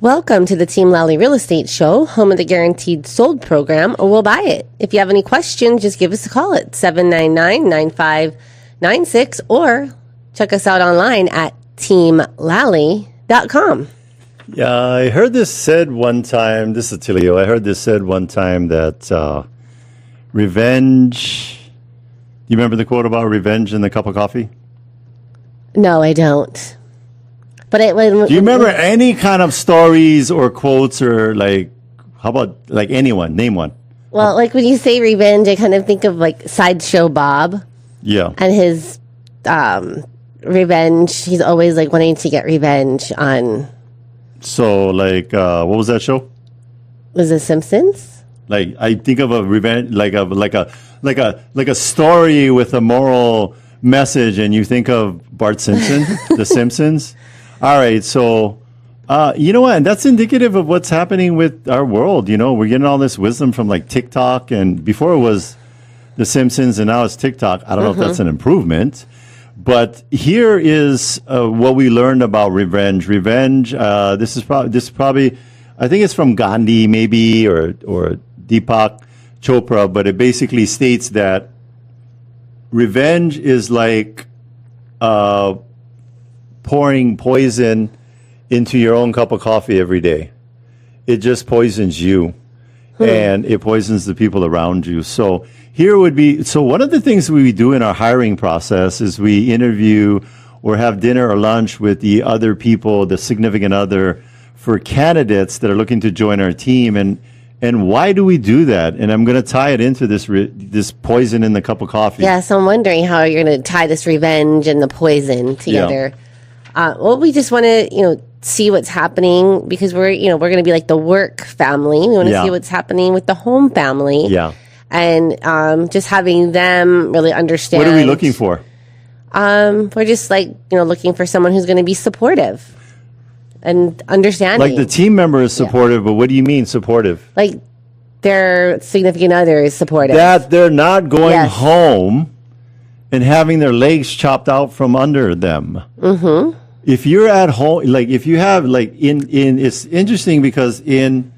Welcome to the Team Lally Real Estate Show, home of the Guaranteed Sold program, or we'll buy it. If you have any questions, just give us a call at 799-9596 or check us out online at teamlally.com. Yeah, I heard this said one time, this is Attilio, I heard this said one time that revenge, you remember the quote about revenge in the cup of coffee? No, I don't. But do you remember any kind of stories or quotes or like, how about like anyone? Name one. Well, like when you say revenge, I kind of think of like Sideshow Bob. Yeah. And his revenge. He's always like wanting to get revenge on. So like, what was that show? Was it Simpsons? Like I think of a revenge, like a story with a moral message, and you think of Bart Simpson, The Simpsons. All right, so you know what? And that's indicative of what's happening with our world. You know, we're getting all this wisdom from like TikTok, and before it was The Simpsons, and now it's TikTok. I don't know if that's an improvement, but here is what we learned about revenge. Revenge. This is probably. I think it's from Gandhi, maybe, or Deepak Chopra, but it basically states that revenge is like pouring poison into your own cup of coffee every day. It just poisons you, and it poisons the people around you. So here would be, so one of the things we do in our hiring process is we interview or have dinner or lunch with the other people, the significant other, for candidates that are looking to join our team. And why do we do that? And I'm going to tie it into this poison in the cup of coffee. Yeah, so I'm wondering how you're going to tie this revenge and the poison together. Yeah. Well, we just want to, see what's happening because we're going to be like the work family. We want to see what's happening with the home family. Yeah. And just having them really understand. What are we looking for? We're just like, looking for someone who's going to be supportive and understanding. Like the team member is supportive, but what do you mean supportive? Like their significant other is supportive. That they're not going home and having their legs chopped out from under them. Mm-hmm. If you're at home, like if you have like it's interesting because in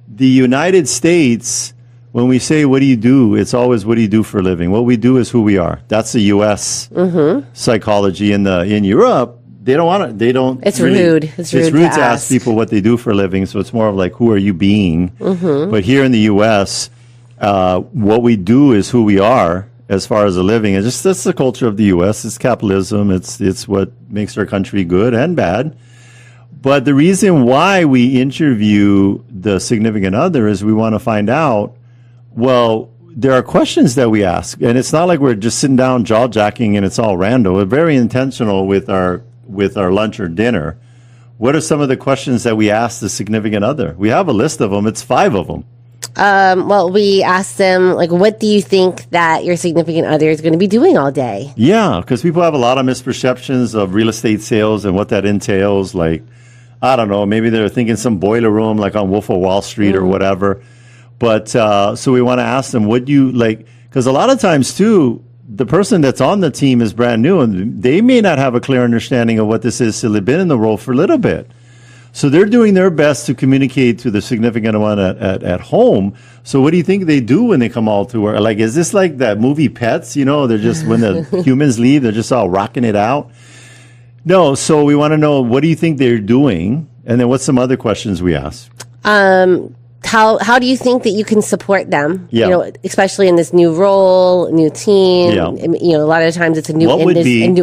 the United States, when we say what do you do, it's always what do you do for a living. What we do is who we are. That's the U.S. Psychology. In Europe, they don't want to. They don't. It's really, rude. It's rude to ask people what they do for a living. So it's more of like who are you being. Mm-hmm. But here in the U.S., what we do is who we are. As far as a living, it's just that's the culture of the U.S. It's capitalism. It's what makes our country good and bad. But the reason why we interview the significant other is we want to find out. Well, there are questions that we ask, and it's not like we're just sitting down jaw jacking and it's all random. We're very intentional with our lunch or dinner. What are some of the questions that we ask the significant other? We have a list of them. It's 5 of them. Well, we asked them, like, what do you think that your significant other is going to be doing all day? Yeah, because people have a lot of misperceptions of real estate sales and what that entails. Like, I don't know, maybe they're thinking some boiler room like on Wolf of Wall Street or whatever. But so we want to ask them, what do you like? Because a lot of times, too, the person that's on the team is brand new and they may not have a clear understanding of what this is till they've been in the role for a little bit. So they're doing their best to communicate to the significant one at home. So what do you think they do when they come all to work? Like, is this like that movie Pets? They're just, when the humans leave, they're just all rocking it out. No, so we want to know, what do you think they're doing? And then what's some other questions we ask? How do you think that you can support them? Yeah. Especially in this new role, new team. Yeah. A lot of times it's a new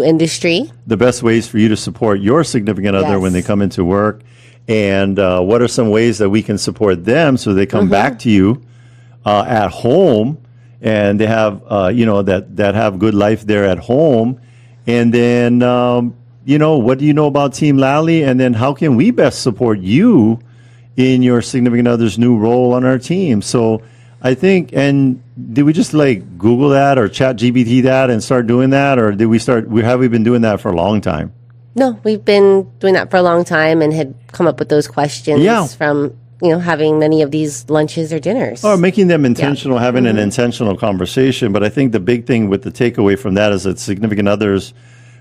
industry. The best ways for you to support your significant other when they come into work. And what are some ways that we can support them so they come back to you at home and they have, that have good life there at home. And then, what do you know about Team Lally? And then how can we best support you in your significant other's new role on our team? So I think, and did we just like Google that or chat GPT that and start doing that? Or have we been doing that for a long time? No, we've been doing that for a long time and had come up with those questions from, having many of these lunches or dinners. Or making them intentional, having an intentional conversation. But I think the big thing with the takeaway from that is that significant others,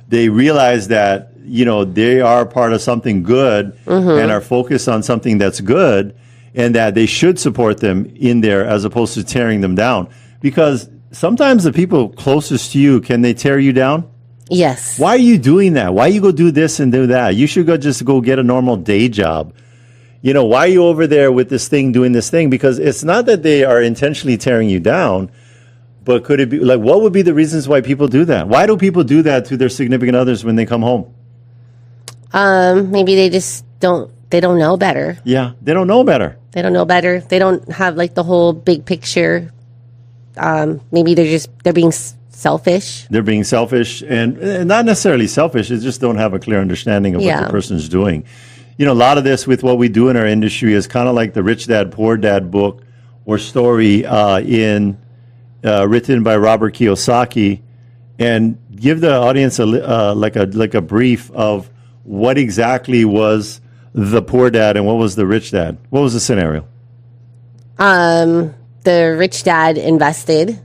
they realize that they are part of something good and are focused on something that's good, and that they should support them in there as opposed to tearing them down. Because sometimes the people closest to you, can they tear you down? Yes. Why are you doing that? Why you go do this and do that? You should just go get a normal day job. Why are you over there with this thing, doing this thing? Because it's not that they are intentionally tearing you down, but could it be like, what would be the reasons why people do that? Why do people do that to their significant others when they come home? Maybe they just they don't know better. Yeah, they don't know better. They don't know better. They don't have like the whole big picture. Maybe they're being selfish. They're being selfish and not necessarily selfish. They just don't have a clear understanding of what the person's doing. A lot of this with what we do in our industry is kind of like the Rich Dad, Poor Dad book or story written by Robert Kiyosaki, and give the audience like a brief of what exactly was the poor dad and what was the rich dad. What was the scenario? The rich dad invested,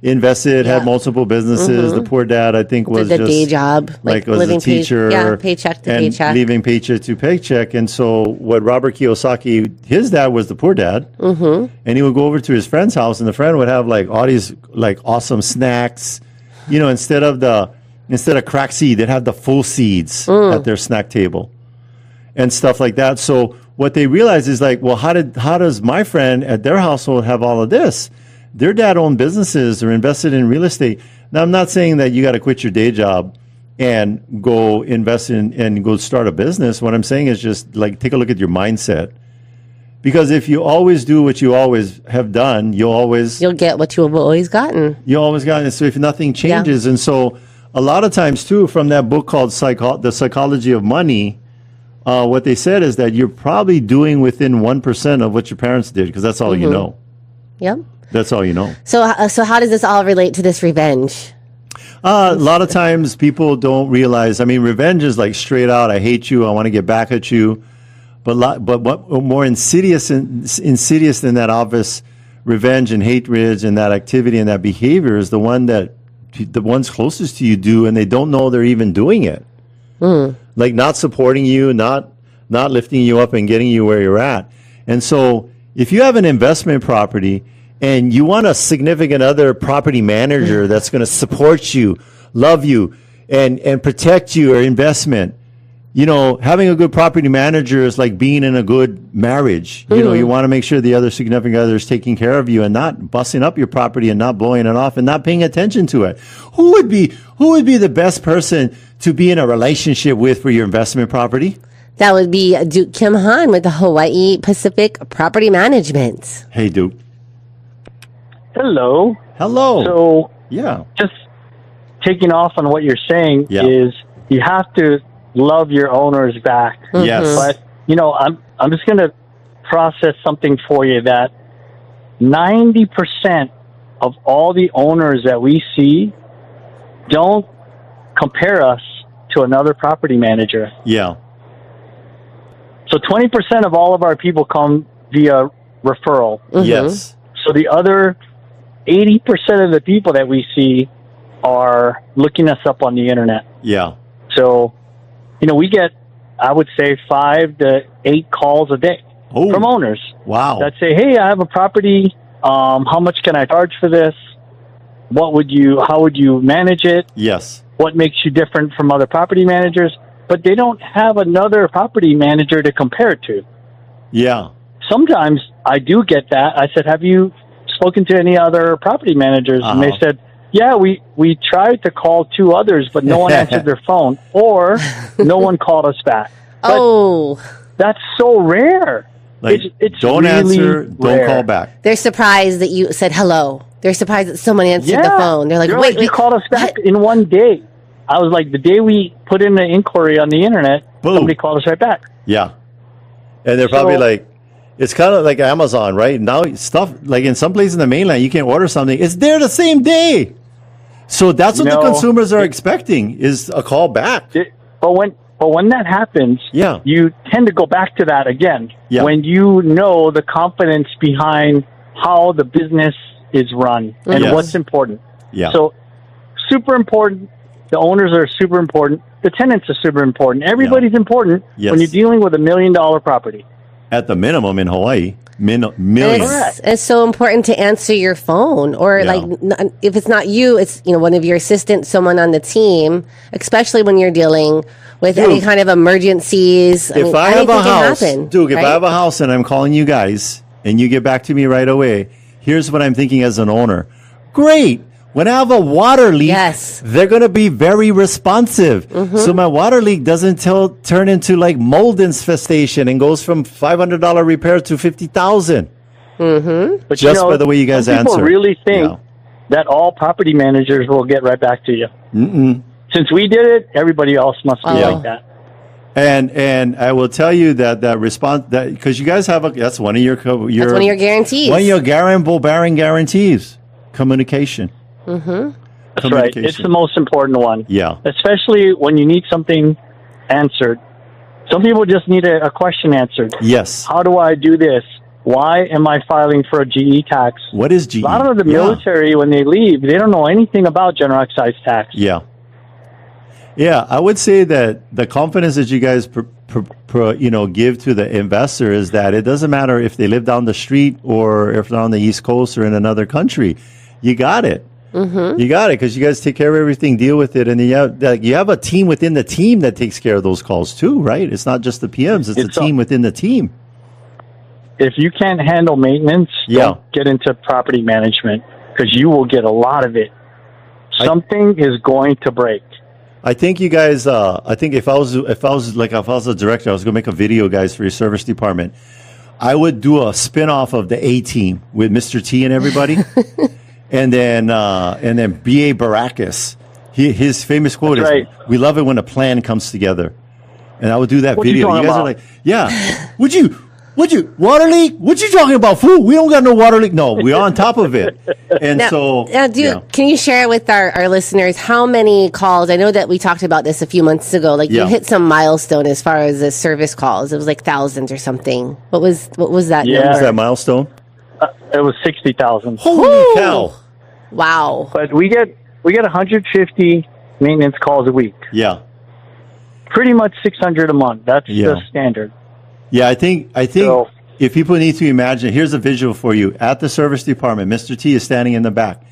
had multiple businesses. The poor dad, I think, was the just day job, like was a teacher, paycheck to and paycheck, leaving paycheck to paycheck. And so, what Robert Kiyosaki, his dad was the poor dad, and he would go over to his friend's house, and the friend would have like all these like awesome snacks. Instead of crack seed, they'd have the full seeds at their snack table, and stuff like that. So what they realized is like, well, how does my friend at their household have all of this? Their dad owned businesses or invested in real estate. Now, I'm not saying that you got to quit your day job and go invest in and go start a business. What I'm saying is just like take a look at your mindset. Because if you always do what you always have done, you'll get what you have always gotten. You always gotten. So if nothing changes, and so a lot of times too, from that book called The Psychology of Money, what they said is that you're probably doing within 1% of what your parents did, because that's all you know. Yep. That's all you know. So how does this all relate to this revenge? A lot of times people don't realize, revenge is like straight out, I hate you, I want to get back at you. But what more insidious than that obvious revenge and hatred and that activity and that behavior is the ones closest to you do, and they don't know they're even doing it. Like not supporting you, not lifting you up and getting you where you're at. And so if you have an investment property and you want a significant other property manager that's going to support you, love you, and protect your investment, having a good property manager is like being in a good marriage. You want to make sure the other significant other is taking care of you and not busting up your property and not blowing it off and not paying attention to it. Who would be the best person to be in a relationship with for your investment property? That would be Duke Kim Han with the Hawaii Pacific Property Management. Hey, Duke. Hello. So, just taking off on what you're saying is you have to love your owners back. Yes. But, I'm just going to process something for you that 90% of all the owners that we see don't compare us to another property manager. Yeah. So 20% of all of our people come via referral. Yes. So the other 80% of the people that we see are looking us up on the internet. Yeah. So, we get, I would say, 5 to 8 calls a day from owners. Wow. That say, hey, I have a property. How much can I charge for this? How would you manage it? Yes. What makes you different from other property managers? But they don't have another property manager to compare it to. Yeah. Sometimes I do get that. I said, have you spoken to any other property managers? And they said, yeah, we tried to call 2 others, but no one answered their phone, or no one called us back. But that's so rare. Like, it's don't really answer, don't call back. They're surprised that you said hello. They're surprised that someone answered the phone. They're like, wait, you called us back in one day. I was like, the day we put in the inquiry on the internet, somebody called us right back. Yeah. And they're probably like, it's kind of like Amazon, right? Now stuff, like in some places in the mainland, you can order something. It's there the same day. So that's what the consumers are expecting, is a call back. But when that happens, you tend to go back to that again. Yeah. When you know the confidence behind how the business is run and what's important. Yeah. So super important. The owners are super important. The tenants are super important. Everybody's important Yes. when you're dealing with $1 million property. At the minimum in Hawaii, millions. It's so important to answer your phone, or Yeah. like if it's not you, it's one of your assistants, someone on the team, especially when you're dealing with any kind of emergencies. If I have a house, Duke, if right? I have a house and I'm calling you guys and you get back to me right away, here's what I'm thinking as an owner. Great. When I have a water leak, Yes. they're going to be very responsive. So my water leak doesn't turn into like mold infestation and goes from $500 repair to $50,000. But Just by the way you guys some people answer. really think that all property managers will get right back to you. Since we did it, everybody else must be like that. And I will tell you that response, that because you guys have that's one of your That's one of your guarantees. One of your bearing guarantees. Communication. That's right. It's the most important one. Yeah. Especially when you need something answered. Some people just need a question answered. Yes. How do I do this? Why am I filing for a GE tax? What is GE? A lot of the military, when they leave, they don't know anything about general excise tax. Yeah. Yeah, I would say that the confidence that you guys give to the investor is that it doesn't matter if they live down the street or if they're on the East Coast or in another country. You got it. You got it because you guys take care of everything, deal with it, and you have a team within the team that takes care of those calls too, right? It's not just the PMs; it's the team within the team. If you can't handle maintenance, don't get into property management because you will get a lot of it. Something is going to break. I think you guys. I think if I was a director, I was going to make a video, guys, for your service department. I would do a spin-off of the A Team with Mr. T and everybody. And then B.A. Baracus, his famous quote is, "We love it when a plan comes together." And I would do that video. You guys are like, "Yeah, would you water leak? What you talking about, fool? We don't got no water leak. No, we're on top of it." And can you share with our listeners how many calls? I know that we talked about this a few months ago. Like you hit some milestone as far as the service calls. It was like thousands or something. What was that? Yeah, what was that milestone? It was 60,000. Holy cow! Wow. But we get 150 maintenance calls a week. Yeah. Pretty much 600 a month. That's the standard. Yeah, I think if people need to imagine, here's a visual for you. At the service department, Mr. T is standing in the back.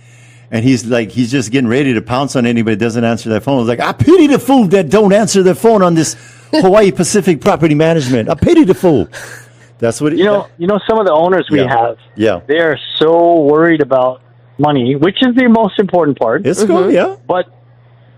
And he's just getting ready to pounce on anybody that doesn't answer their phone. It's like, I pity the fool that don't answer their phone on this Hawaii Pacific Property Management. I pity the fool. That's what you know. Some of the owners we have. Yeah, they are so worried about money, which is the most important part. It's cool, yeah. But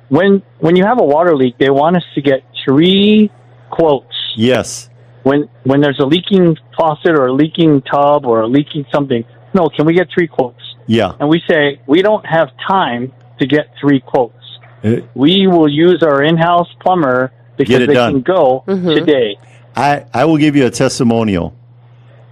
when you have a water leak, they want us to get 3 quotes. Yes. When there's a leaking faucet or a leaking tub or a leaking something, no, can we get 3 quotes? Yeah. And we say we don't have time to get 3 quotes. We will use our in-house plumber because they can go today. I will give you a testimonial.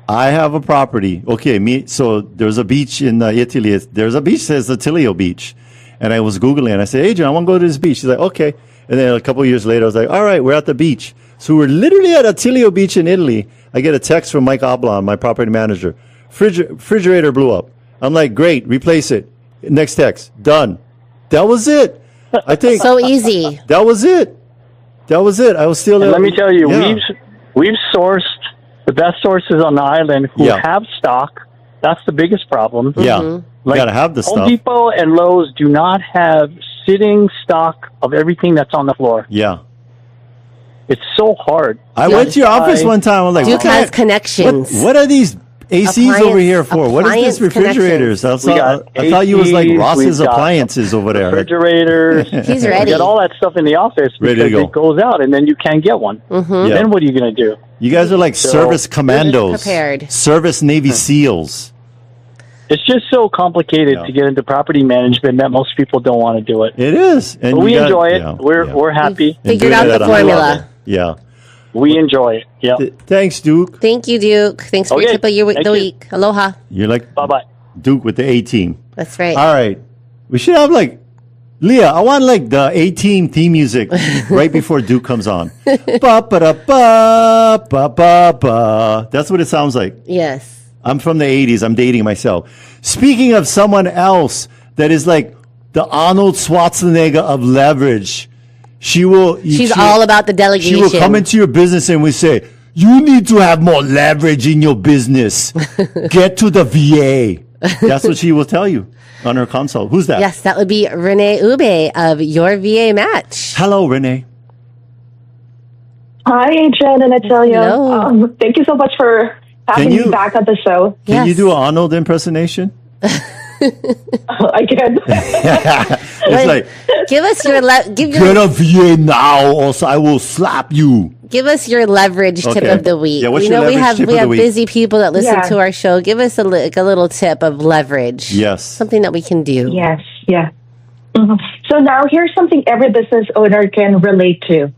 I have a property. Okay, so there's a beach in Italy. There's a beach that says Attilio Beach. And I was Googling and I said, Adrienne, I want to go to this beach. She's like, okay. And then a couple of years later, I was like, all right, we're at the beach. So we're literally at Attilio Beach in Italy. I get a text from Mike Oblon, my property manager. Refrigerator blew up. I'm like, great, replace it. Next text, done. That was it. I think. So easy. That was it. I was still. Let me tell you, we've sourced the best sources on the island who have stock. That's the biggest problem. Yeah, you gotta have the stuff. Home Depot and Lowe's do not have sitting stock of everything that's on the floor. Yeah, it's so hard. I went to your office one time. I was like, Duke has connections. What are these ACs over here for? What is this refrigerators? I thought you was like Ross's Appliances over there. Refrigerators. He's ready. We got all that stuff in the office because it goes out and then you can't get one. Then what are you going to do? You guys are like service commandos. Prepared. Service Navy SEALs. It's just so complicated to get into property management that most people don't want to do it. It is. And but we enjoy it. We're happy. Figured out the formula. Yeah. We enjoy it. Yeah. Thanks, Duke. Thank you, Duke. Thanks for your tip of the week. Aloha. You're like bye-bye. Duke with the A Team. That's right. All right. We should have like Leah, I want like the A Team theme music right before Duke comes on. Ba ba da ba ba ba ba. That's what it sounds like. Yes. I'm from the 80s. I'm dating myself. Speaking of someone else that is like the Arnold Schwarzenegger of leverage. She's all about the delegation. She will come into your business and we say, you need to have more leverage in your business. Get to the VA. That's what she will tell you on her consult. Who's that? Yes, that would be Renee Ube of Your VA Match. Hello, Renee. Hi, Adrienne and Attilio. Thank you so much for having me back on the show. Can you do an Arnold impersonation? I can. It's like, give us your get a VA now, or I will slap you. Give us your leverage tip of the week. Yeah, what's we your know we have week? busy people that listen to our show. Give us a little tip of leverage. Yes, something that we can do. Yes, yeah. Mm-hmm. So now here's something every business owner can relate to.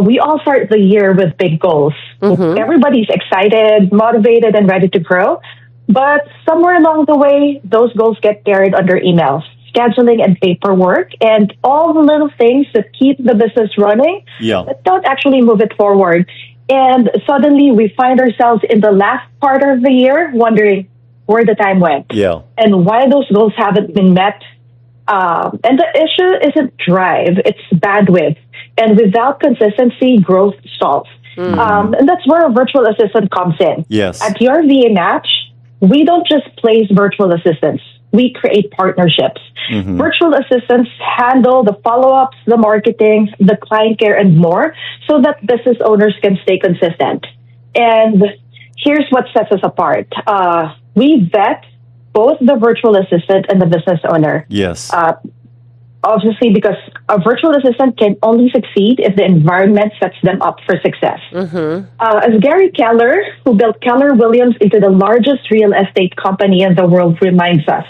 We all start the year with big goals. Mm-hmm. Everybody's excited, motivated, and ready to grow. But somewhere along the way, those goals get buried under emails, scheduling, and paperwork, and all the little things that keep the business running that don't actually move it forward. And suddenly we find ourselves in the last part of the year wondering where the time went and why those goals haven't been met. And the issue isn't drive, it's bandwidth. And without consistency, growth stalls. And that's where a virtual assistant comes in. Yes. At Your VA Match, we don't just place virtual assistants. We create partnerships. Mm-hmm. Virtual assistants handle the follow-ups, the marketing, the client care, and more so that business owners can stay consistent. And here's what sets us apart. We vet both the virtual assistant and the business owner. Yes. Obviously, because a virtual assistant can only succeed if the environment sets them up for success. Mm-hmm. As Gary Keller, who built Keller Williams into the largest real estate company in the world, reminds us,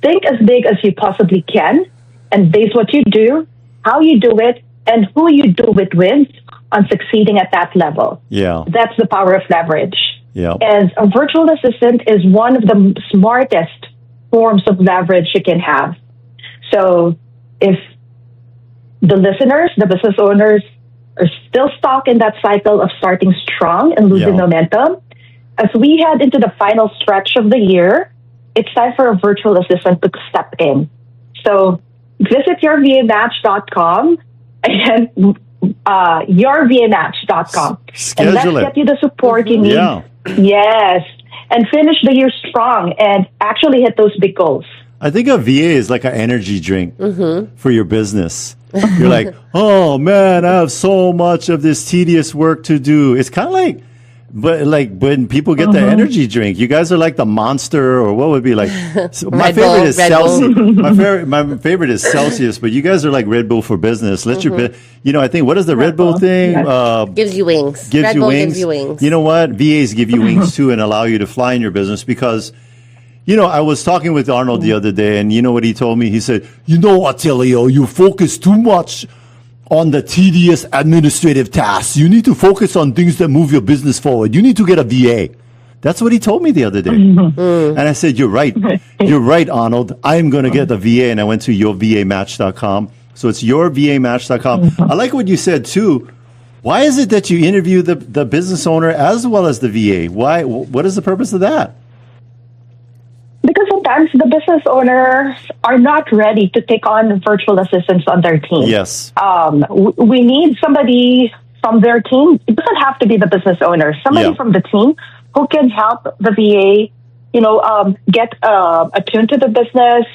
think as big as you possibly can and base what you do, how you do it, and who you do it with on succeeding at that level. Yeah. That's the power of leverage. Yeah. And a virtual assistant is one of the smartest forms of leverage you can have. So if the listeners, the business owners, are still stuck in that cycle of starting strong and losing momentum, as we head into the final stretch of the year, it's time for a virtual assistant to step in. So visit yourvamatch.com and yourvamatch.com. And let's get you the support you need. Yeah. Yes. And finish the year strong and actually hit those big goals. I think a VA is like an energy drink for your business. You're like, oh man, I have so much of this tedious work to do. It's kind of like when people get the energy drink, you guys are like the Monster, or what would be like? My favorite is Celsius. My favorite is Celsius, but you guys are like Red Bull for business. Let your, I think what is the Red Bull thing? Gives you wings. Gives you wings. You know what? VAs give you wings too and allow you to fly in your business because. I was talking with Arnold the other day, and you know what he told me? He said, Attilio, you focus too much on the tedious administrative tasks. You need to focus on things that move your business forward. You need to get a VA. That's what he told me the other day. And I said, you're right. You're right, Arnold. I'm going to get the VA. And I went to yourvamatch.com. So it's yourvamatch.com. I like what you said, too. Why is it that you interview the business owner as well as the VA? Why? What is the purpose of that? Because sometimes the business owners are not ready to take on virtual assistants on their team. Yes. We need somebody from their team. It doesn't have to be the business owner. Somebody from the team who can help the VA, get attuned to the business,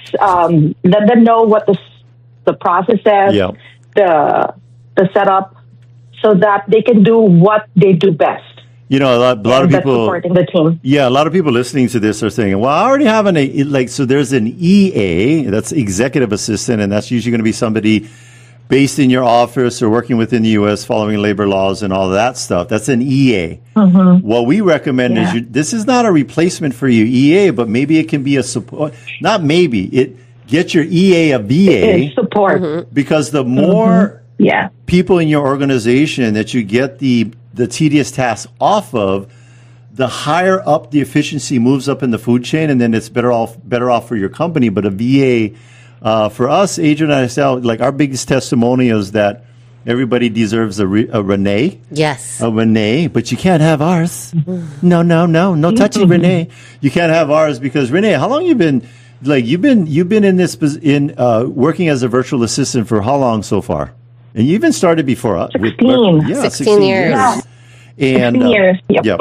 let them know what the process is, the setup, so that they can do what they do best. A lot of people supporting the team. Yeah, a lot of people listening to this are saying, well, I already have so there's an EA, that's executive assistant, and that's usually going to be somebody based in your office or working within the U.S. following labor laws and all that stuff. That's an EA. What we recommend is this is not a replacement for your EA, but maybe it can be a support. Not maybe. Get your EA a VA. Support. Because the more people in your organization that you get the tedious tasks off of, the higher up the efficiency moves up in the food chain, and then it's better off for your company. But a VA, for us, Adrienne and I say, like our biggest testimony is that everybody deserves a Renee. Yes. A Renee, but you can't have ours. No touching Renee. You can't have ours because Renee, how long you been like you've been in this working as a virtual assistant for how long so far? And you even started before 16. 16 years. Yeah. And 16 years. Yep. yeah.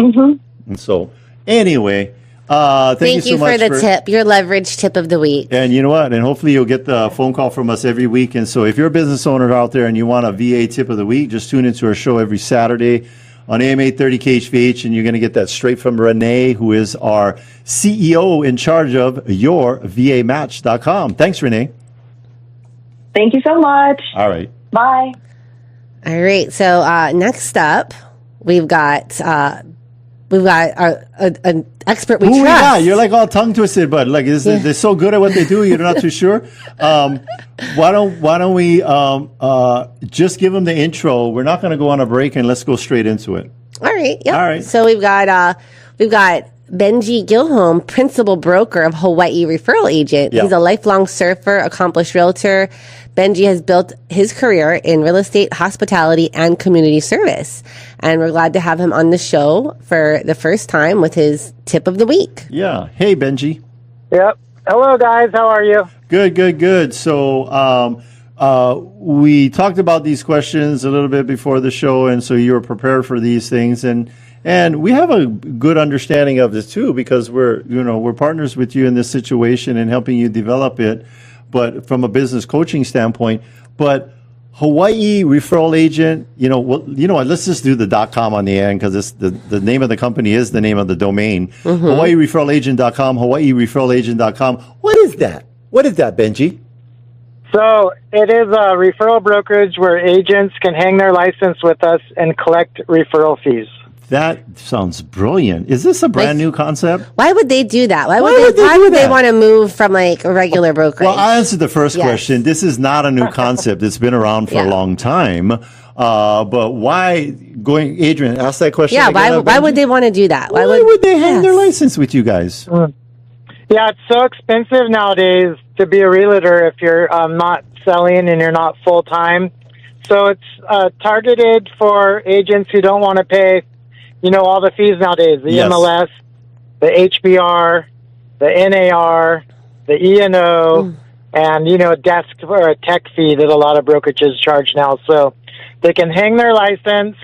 And so anyway, thank you so much for the tip, your leverage tip of the week. And you know what? And hopefully you'll get the phone call from us every week. And so if you're a business owner out there and you want a VA tip of the week, just tune into our show every Saturday on AM 830 KHVH, and you're going to get that straight from Renee, who is our CEO in charge of yourvamatch.com. Thanks, Renee. Thank you so much. All right. Bye. All right. So next up, we've got an expert we trust. Yeah, you're like all tongue twisted, but like they're so good at what they do, you're not too sure. Why don't we just give them the intro? We're not going to go on a break, and let's go straight into it. All right. Yep. All right. So we've got Benji Gilholm, principal broker of Hawaii Referral Agent. Yeah. He's a lifelong surfer, accomplished realtor. Benji has built his career in real estate, hospitality, and community service. And we're glad to have him on the show for the first time with his tip of the week. Yeah. Hey, Benji. Yep. Hello, guys. How are you? Good. So we talked about these questions a little bit before the show, and so you were prepared for these things. And we have a good understanding of this too, because we're partners with you in this situation and helping you develop it, but from a business coaching standpoint. But Hawaii Referral Agent, let's just do the .com on the end, because the name of the company is the name of the domain. Mm-hmm. HawaiiReferralAgent.com, HawaiiReferralAgent.com. What is that? What is that, Benji? So it is a referral brokerage where agents can hang their license with us and collect referral fees. That sounds brilliant. Is this a brand new concept? Why would they do that? Why would they want to move from like a regular brokerage? Well, I answered the first question. This is not a new concept. It's been around for a long time. But why Adrienne, ask that question again. Why would they want to do that? Why would they hang their license with you guys? Yeah, it's so expensive nowadays to be a realtor if you're not selling and you're not full-time. So it's targeted for agents who don't want to pay all the fees nowadays, the MLS, the HBR, the NAR, the E&O, and, a desk or a tech fee that a lot of brokerages charge now. So they can hang their license,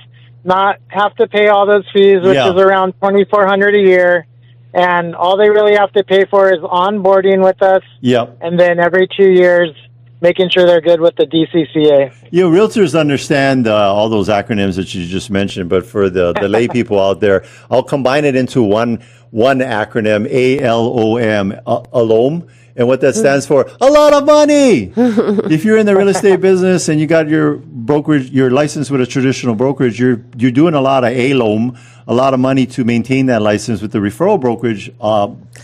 not have to pay all those fees, which is around $2,400 a year. And all they really have to pay for is onboarding with us. Yep. And then every 2 years, making sure they're good with the DCCA. Realtors understand all those acronyms that you just mentioned, but for the lay people out there, I'll combine it into one acronym, ALOM, ALOM. And what that stands for, a lot of money. If you're in the real estate business and you got your brokerage, your license with a traditional brokerage, you're doing a lot of ALOM, a lot of money to maintain that license. With the referral brokerage,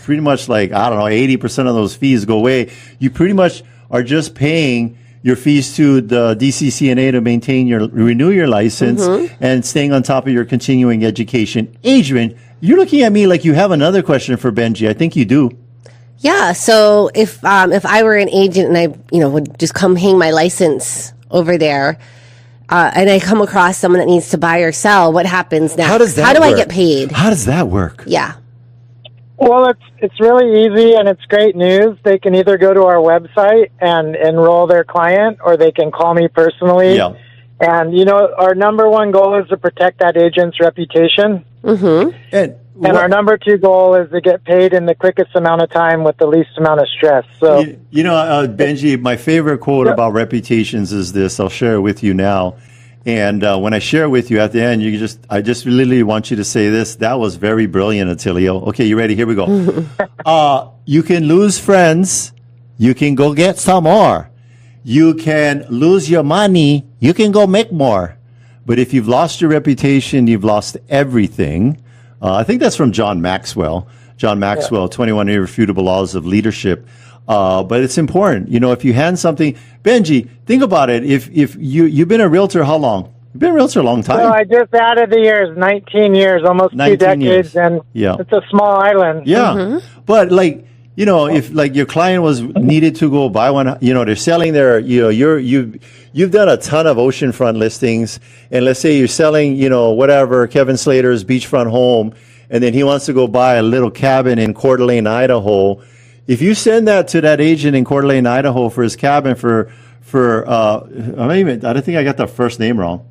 pretty much 80% of those fees go away. You pretty much are just paying your fees to the DCCNA to renew your license and staying on top of your continuing education. Adrienne, you're looking at me like you have another question for Benji. I think you do. Yeah. So if I were an agent and I would just come hang my license over there, and I come across someone that needs to buy or sell, what happens next? How do I get paid? How does that work? Yeah. Well, it's really easy and it's great news. They can either go to our website and enroll their client, or they can call me personally. Yeah. And our number one goal is to protect that agent's reputation. Mm-hmm. And our number two goal is to get paid in the quickest amount of time with the least amount of stress. So, Benji, my favorite quote about reputations is this. I'll share it with you now. And when I share it with you at the end, I just literally want you to say this. That was very brilliant, Attilio. Okay, you ready? Here we go. You can lose friends. You can go get some more. You can lose your money. You can go make more. But if you've lost your reputation, you've lost everything. I think that's from John Maxwell. 21 Irrefutable Laws of Leadership. But it's important. If you hand something, Benji, think about it. If you've been a realtor, how long? You've been a realtor a long time. So I just added the years, 19 years, almost 2 decades, and it's a small island. Yeah. Mm-hmm. But if your client was needed to go buy one, they're selling their, you've done a ton of oceanfront listings, and let's say you're selling, Kevin Slater's beachfront home, and then he wants to go buy a little cabin in Coeur d'Alene, Idaho. if you send that to that agent in Coeur d'Alene, Idaho for his cabin I don't think I got the first name wrong.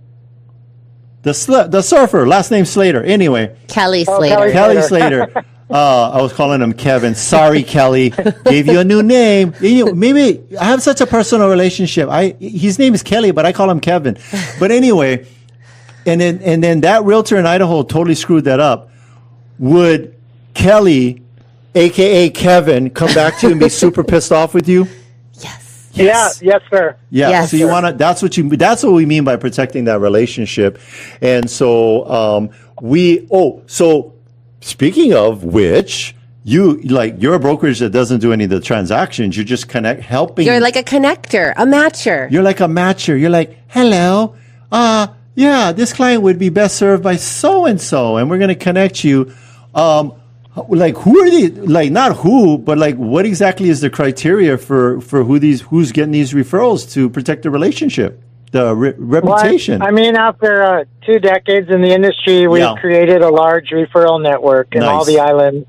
The surfer, last name Slater. Anyway. Kelly Slater. Kelly Slater. I was calling him Kevin. Sorry, Kelly. Gave you a new name. Maybe I have such a personal relationship. His name is Kelly, but I call him Kevin. But anyway, and then that realtor in Idaho totally screwed that up. Would Kelly, aka Kevin, come back to you and be super pissed off with you? Yes. Yes. Yeah, yes, sir. Yeah. Yes, so you want to, that's what we mean by protecting that relationship. And so, so speaking of which, you're a brokerage that doesn't do any of the transactions. You just helping. You're like a connector, a matcher. You're like a matcher. You're like, hello. Yeah, this client would be best served by so-and-so, and we're going to connect you. Like, who are these? Like, not who, but like, what exactly is the criteria for who's getting these referrals to protect the relationship, the reputation? Well, I mean, after 2 decades in the industry, we've created a large referral network in all the islands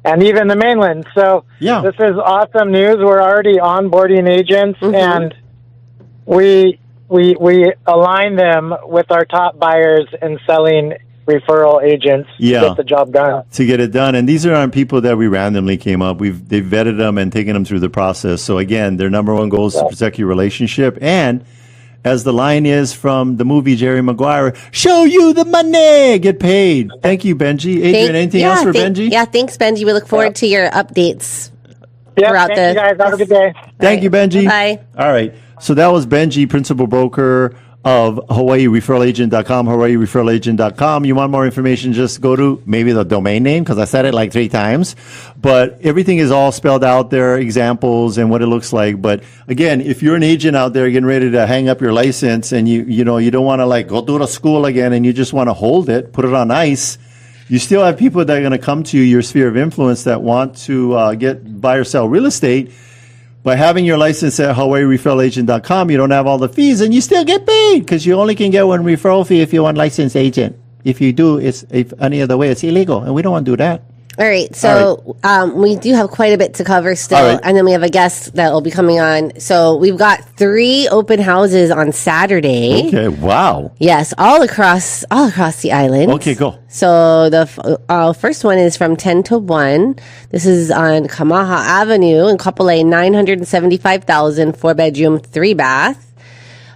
and even the mainland. So this is awesome news. We're already onboarding agents, and we align them with our top buyers and selling referral agents to get the job done. To get it done. And these aren't people that we randomly came up. They've vetted them and taken them through the process. So again, their number one goal is to protect your relationship. And as the line is from the movie Jerry Maguire, show you the money, get paid. Thank you, Benji. Adrienne, anything else for Benji? Yeah, thanks, Benji. We look forward to your updates throughout thank you guys. Have a good day. Thank you, Benji. Bye. All right. So that was Benji, principal broker of HawaiiReferralAgent.com, HawaiiReferralAgent.com. You want more information, just go to maybe the domain name, because I said it like 3 times. But everything is all spelled out there, examples and what it looks like. But again, if you're an agent out there getting ready to hang up your license and you don't want to like go through the school again and you just want to hold it, put it on ice, you still have people that are going to come to your sphere of influence that want to buy or sell real estate. By having your license at HawaiiReferralAgent.com, you don't have all the fees, and you still get paid because you only can get one referral fee if you're one licensed agent. If you do, if any other way, it's illegal, and we don't want to do that. All right, so we do have quite a bit to cover still, and then we have a guest that will be coming on. So we've got 3 open houses on Saturday. Okay, wow. Yes, all across the island. Okay, go. So the first one is from 10 to 1. This is on Kamaha Avenue in Kapolei, $975,000, 4-bedroom, 3-bath.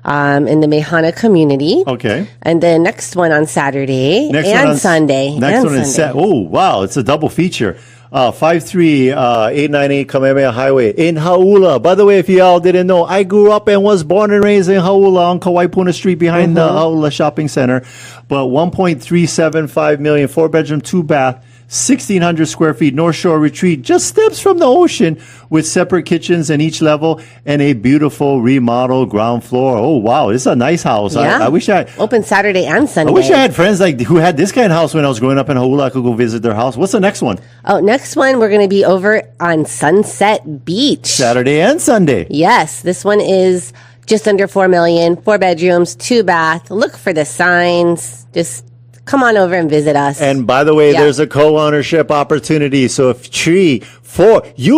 In the Mehana community. Okay. And the next one on Saturday and Sunday. Next one is oh, wow. It's a double feature. 53898 Kamehameha Highway in Hauula. By the way, if y'all didn't know, I grew up and was born and raised in Hauula on Kawaipuna Street behind the Hauula Shopping Center. But 1.375 million, 4-bedroom, 2-bath. 1,600 square feet, North Shore Retreat, just steps from the ocean with separate kitchens in each level and a beautiful remodeled ground floor. Oh, wow. This is a nice house. Yeah. I wish I... Open Saturday and Sunday. I wish I had friends who had this kind of house when I was growing up in Hauula. I could go visit their house. What's the next one? Oh, next one, we're going to be over on Sunset Beach. Saturday and Sunday. Yes. This one is just under 4 million, 4 bedrooms, 2-bath. Look for the signs. Just... come on over and visit us. And by the way, there's a co-ownership opportunity. So if you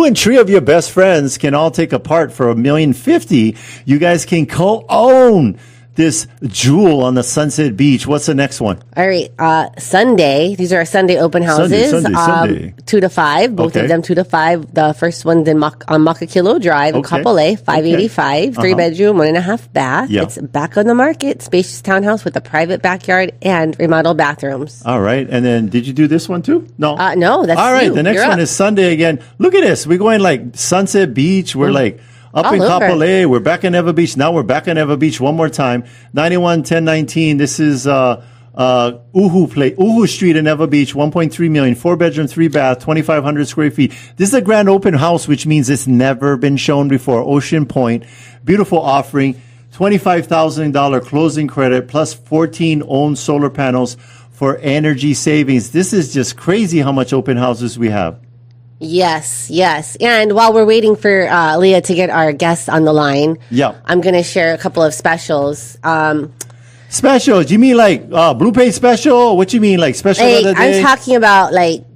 and 3 of your best friends can all take a part for $1,050,000, you guys can co-own this jewel on the Sunset Beach. What's the next one? All right. Sunday. These are our Sunday open houses. Sunday. 2 to 5. Both of them 2 to 5. The first one's on Makakilo Drive in Kapolei, 585. 3-bedroom, 1.5 bath. Yeah. It's back on the market. Spacious townhouse with a private backyard and remodeled bathrooms. All right. And then did you do this one too? No. No, that's all right. You. The next one is Sunday again. Look at this. We're going like Sunset Beach. We're like up in Kapolei. We're back in Eva Beach. Now we're back in Eva Beach one more time. 911019. This is Uhu Street in Eva Beach. 1.3 million. 4-bedroom, 3-bath, 2,500 square feet. This is a grand open house, which means it's never been shown before. Ocean Point. Beautiful offering. $25,000 closing credit plus 14 owned solar panels for energy savings. This is just crazy how much open houses we have. Yes. And while we're waiting for Leah to get our guest on the line, I'm going to share a couple of specials. Specials? You mean like Blue Pay special? What you mean, like special of the day? I'm talking about like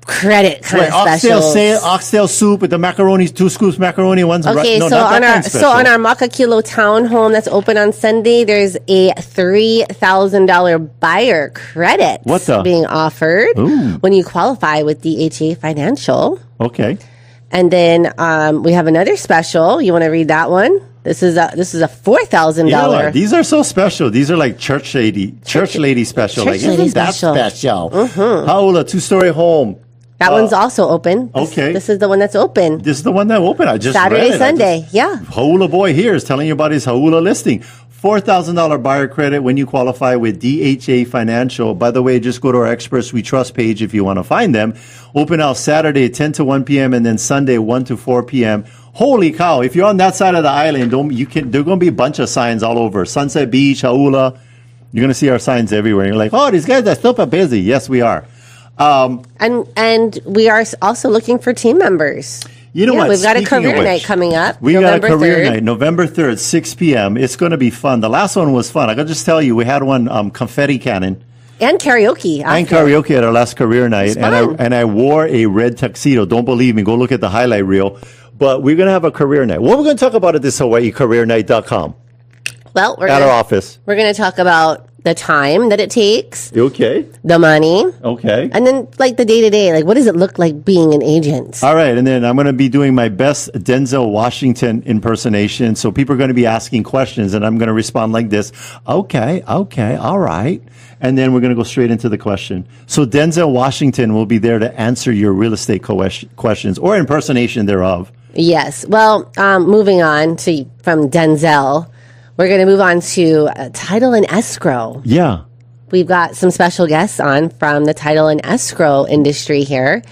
credit kind of specials. Oxtail soup with the macaroni, 2 scoops macaroni, one's okay. No, so not on that our kind special. so on our Makakilo townhome that's open on Sunday, there's a $3,000 buyer credit being offered when you qualify with DHA Financial. Okay. And then we have another special. You want to read that one? This is a $4,000. You know what? These are so special. These are like church lady special. Church like, lady isn't that special. Paola, 2-story home. That one's also open. This is the one that's open. This is the one that opened. I just Saturday, read it. Sunday. Yeah. Haula boy here is telling you about his Haula listing. $4,000 buyer credit when you qualify with DHA Financial. By the way, just go to our Experts We Trust page if you want to find them. Open out Saturday 10 to 1 p.m. and then Sunday 1 to 4 p.m. Holy cow. If you're on that side of the island, there are going to be a bunch of signs all over. Sunset Beach, Haula. You're going to see our signs everywhere. You're like, oh, these guys are super busy. Yes, we are. And we are also looking for team members. You know what? We've got a career night coming up. We got a career night, November 3rd, 6 p.m. It's going to be fun. The last one was fun. I can just tell you, we had one confetti cannon. And karaoke. And karaoke at our last career night. And I wore a red tuxedo. Don't believe me. Go look at the highlight reel. But we're going to have a career night. What we're going to talk about at this HawaiiCareerNight.com. Well, at our office. We're going to talk about the time that it takes. Okay. The money. Okay. And then like the day-to-day, like what does it look like being an agent? All right. And then I'm going to be doing my best Denzel Washington impersonation. So people are going to be asking questions and I'm going to respond like this. Okay. All right. And then we're going to go straight into the question. So Denzel Washington will be there to answer your real estate questions or impersonation thereof. Yes. Well, moving on from Denzel, we're going to move on to title and escrow. Yeah. We've got some special guests on from the title and escrow industry here.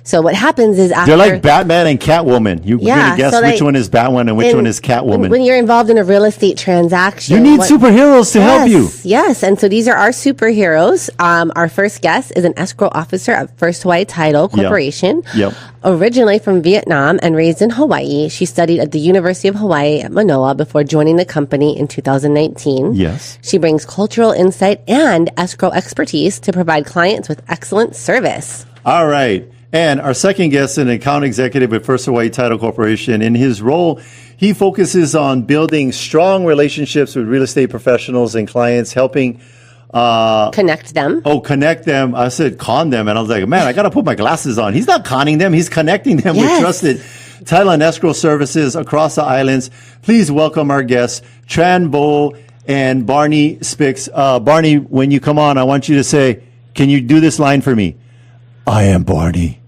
So what happens is after... They're like Batman and Catwoman. You're going to guess which one is Batman and which one is Catwoman. When you're involved in a real estate transaction... You need superheroes to help you. Yes, and so these are our superheroes. Our first guest is an escrow officer at First Hawaii Title Corporation. Yep. Originally from Vietnam and raised in Hawaii, she studied at the University of Hawaii at Manoa before joining the company in 2019. Yes. She brings cultural insight and escrow expertise to provide clients with excellent service. All right. And our second guest is an account executive with First Hawaii Title Corporation. In his role, he focuses on building strong relationships with real estate professionals and clients, helping connect them. Oh, connect them. I said con them. And I was like, man, I got to put my glasses on. He's not conning them. He's connecting them with trusted title and escrow services across the islands. Please welcome our guests, Tran and Barney Spix. Barney, when you come on, I want you to say, can you do this line for me? I am Barney.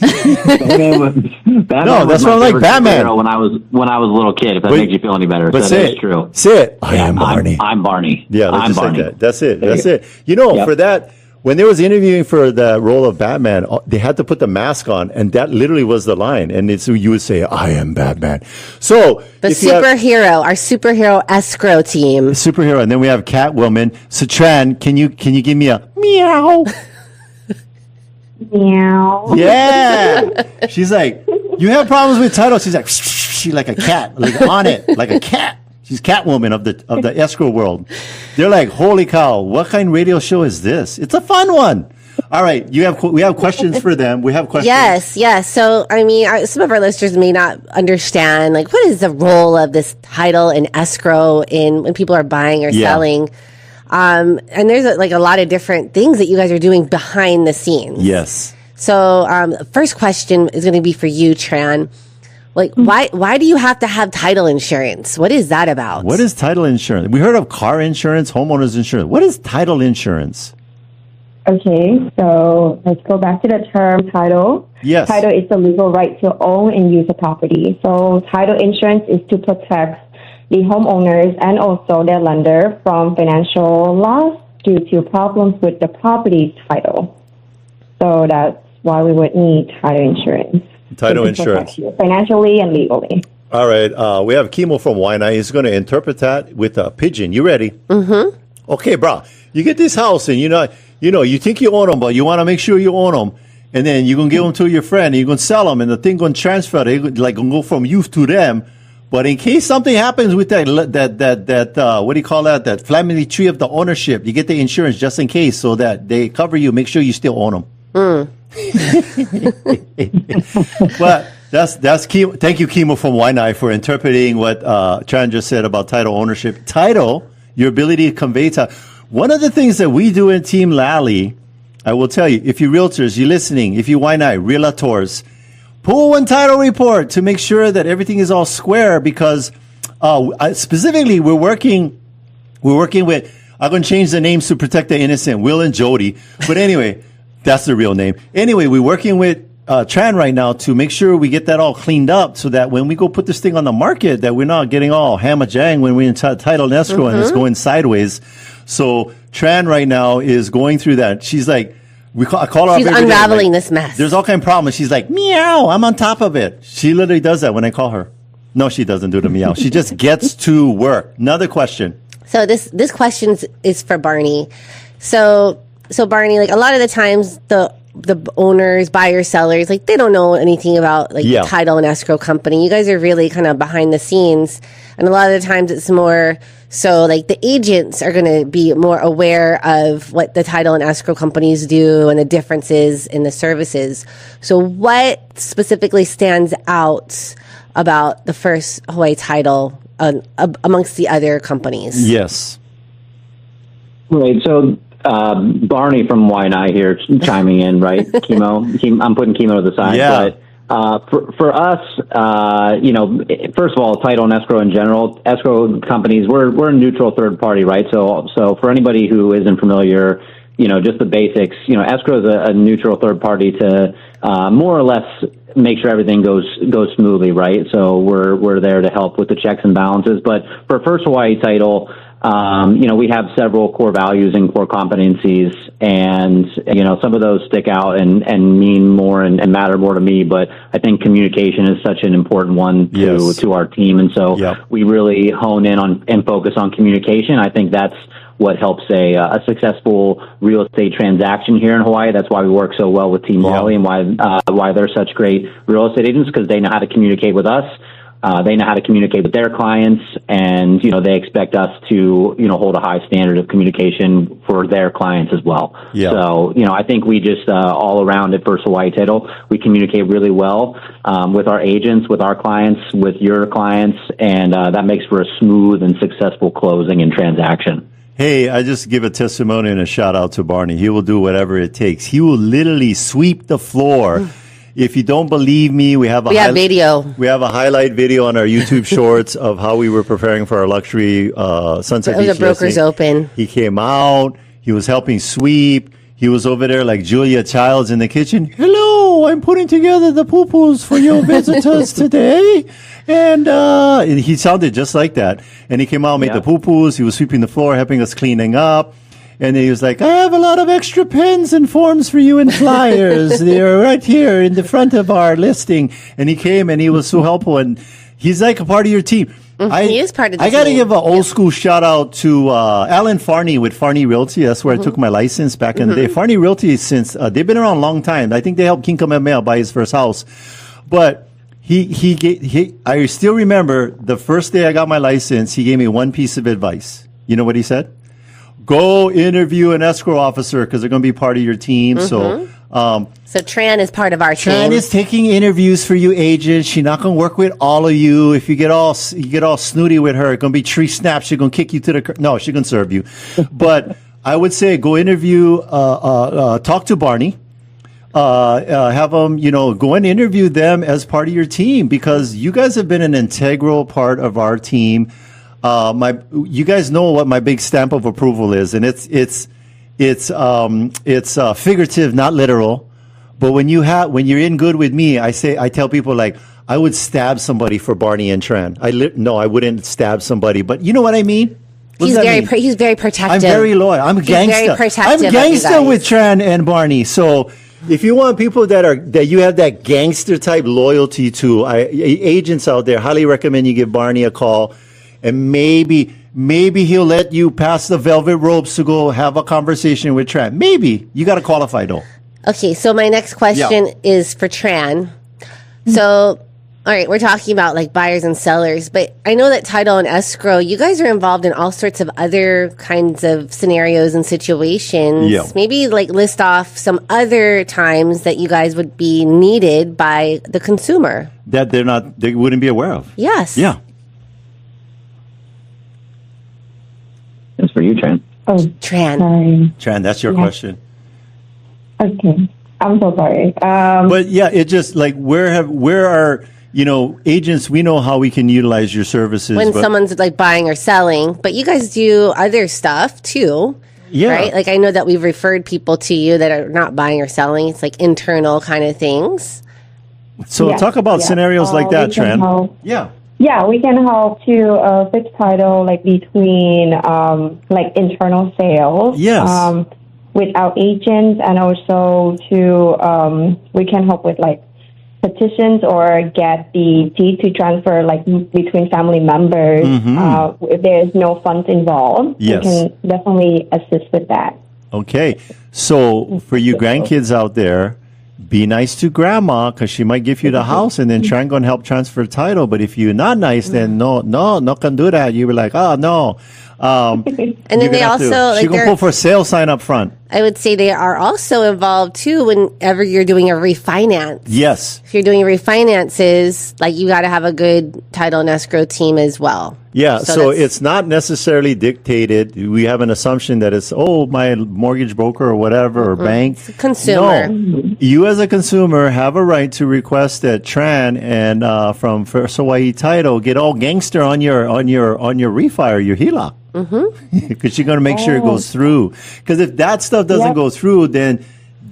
No, that's what I'm like, Batman. When I was a little kid, if that makes you feel any better. But say it. True. Say it. I am Barney. I'm Barney. Yeah, I'm Barney. Like that. That's it. That's it. You know, for that, when they was interviewing for the role of Batman, they had to put the mask on, and that literally was the line. And it's you would say, "I am Batman." So our superhero escrow team, superhero, and then we have Catwoman. So Tran, can you give me a meow? Meow. Yeah. She's like, you have problems with title. She's like, she's like a cat, like on it, like a cat. She's Catwoman of the escrow world. They're like, holy cow, what kind of radio show is this? It's a fun one. All right, we have questions for them. We have questions. Yes. So, I mean, some of our listeners may not understand, like, what is the role of this title and escrow when people are buying or selling? And there's a lot of different things that you guys are doing behind the scenes. Yes. So, first question is going to be for you, Tran. Like, why do you have to have title insurance? What is that about? What is title insurance? We heard of car insurance, homeowners insurance. What is title insurance? Okay, so let's go back to the term title. Yes. Title is the legal right to own and use a property. So title insurance is to protect the homeowners and also their lender from financial loss due to problems with the property's title. So that's why we would need title insurance. Title insurance. Financially and legally. All right. We have Kimo from Waianae. He's going to interpret that with a pigeon. You ready? Mm-hmm. Okay, bro. You get this house and you think you own them, but you want to make sure you own them. And then you're going to give them to your friend and you're going to sell them and the thing going to transfer. They're like going to go from you to them. But in case something happens with that what do you call that? That family tree of the ownership, you get the insurance just in case, so that they cover you. Make sure you still own them. But that's Kimo. Thank you, Kimo from Waianae, for interpreting what Tran just said about title ownership. Title, your ability to convey title. One of the things that we do in Team Lally, I will tell you, if you realtors, you're listening, if you Waianae, realtors, pull one title report to make sure that everything is all square, because specifically we're working with, I'm going to change the names to protect the innocent, Will and Jody. But anyway, that's the real name. Anyway, we're working with Tran right now to make sure we get that all cleaned up, so that when we go put this thing on the market, that we're not getting all hammer-jang when we're in title and escrow and it's going sideways. So Tran right now is going through that. She's like, I call her. She's unraveling this mess. There's all kind of problems. She's like, meow, I'm on top of it. She literally does that when I call her. No, she doesn't do the meow. She just gets to work. Another question. So this question is for Barney. So Barney, like, a lot of the times the owners, buyers, sellers, like, they don't know anything about title and escrow company. You guys are really kind of behind the scenes, and a lot of the times it's more so like the agents are going to be more aware of what the title and escrow companies do and the differences in the services. So what specifically stands out about the First Hawaii Title amongst the other companies? Yes. Right. So Barney from Waianae here chiming in, right? I'm putting Kimo to the side. Yeah. But for us, first of all, title and escrow in general, escrow companies, we're a neutral third party, right? So for anybody who isn't familiar, just the basics, escrow is a neutral third party to more or less make sure everything goes smoothly, right? So we're there to help with the checks and balances. But for First Hawaii Title, we have several core values and core competencies, and some of those stick out and mean more and matter more to me. But I think communication is such an important one to our team, and so we really hone in on and focus on communication. I think that's what helps a successful real estate transaction here in Hawaii. That's why we work so well with Team Lally, and why they're such great real estate agents, because they know how to communicate with us. They know how to communicate with their clients, and they expect us to hold a high standard of communication for their clients as well. So I think we just all around at First Hawaii Title, we communicate really well with our agents, with our clients, with your clients, and that makes for a smooth and successful closing and transaction. Hey, I just give a testimony and a shout out to Barney. He will do whatever it takes. He will literally sweep the floor. If you don't believe me, we have video. We have a highlight video on our YouTube shorts of how we were preparing for our luxury Sunset Beach. The Brokers Open. He came out. He was helping sweep. He was over there like Julia Childs in the kitchen. Hello, I'm putting together the poo-poos for your visitors today. And he sounded just like that. And he came out, made the poo-poos. He was sweeping the floor, helping us cleaning up. And then he was like, I have a lot of extra pens and forms for you and flyers. They're right here in the front of our listing. And he came and he was so helpful. And he's like a part of your team. He is part of the team. I got to give an old school shout out to Alan Farney with Farney Realty. That's where I took my license back in the day. Farney Realty, since they've been around a long time. I think they helped King Kamehameha buy his first house. But I still remember the first day I got my license, he gave me one piece of advice. You know what he said? Go interview an escrow officer, because they're going to be part of your team. So Tran is part of our team. Tran is taking interviews for you agents. She's not going to work with all of you. If you get all snooty with her, it's going to be tree snaps. She's going to kick you to the no, she's going to serve you. But I would say go interview, talk to Barney. Have them, go and interview them as part of your team, because you guys have been an integral part of our team. You guys know what my big stamp of approval is, and it's figurative, not literal. But when you're in good with me, I tell people, like, I would stab somebody for Barney and Tran. No, I wouldn't stab somebody, but you know what I mean? He's very protective. I'm very loyal. I'm a gangster. Very protective. I'm gangster with Tran and Barney. So if you want people that you have that gangster type loyalty to, agents out there, highly recommend you give Barney a call. And maybe he'll let you pass the velvet ropes to go have a conversation with Tran. Maybe. You got to qualify, though. Okay, so my next question is for Tran. So All right, we're talking about like buyers and sellers, but I know that title and escrow, you guys are involved in all sorts of other kinds of scenarios and situations. Yeah. Maybe like list off some other times that you guys would be needed by the consumer. That they wouldn't be aware of. Yes. Yeah. That's for you, Tran. Oh, Tran. sorry. Tran, that's your question. Okay. I'm so sorry. But yeah, it just like where are agents? We know how we can utilize your services When someone's like buying or selling, but you guys do other stuff too. Yeah. Right? Like I know that we've referred people to you that are not buying or selling. It's like internal kind of things. So Yes, talk about yes. scenarios like that, we can Tran. help. Yeah. Yeah, we can help to fix title like between like internal sales. Yes. With our agents, and also to we can help with like petitions or get the deed to transfer like between family members. If there is no funds involved, Yes. we can definitely assist with that. Okay. So for you grandkids out there, be nice to grandma because she might give you the house and then try and go and help transfer title. But if you're not nice, then no can do that. You be like, oh, no. And then they also she like gonna pull for a sale sign up front. I would say they are also involved too whenever you're doing a refinance. Yes. If you're doing refinances, like you got to have a good title and escrow team as well. Yeah, so that's- it's not necessarily dictated. We have an assumption that it's, my mortgage broker or whatever or bank. It's a consumer. No, you as a consumer have a right to request that Tran and from First Hawaii Title get all gangster on your refi or your HELOC. Because you're going to make sure it goes through. Because if that stuff doesn't go through, then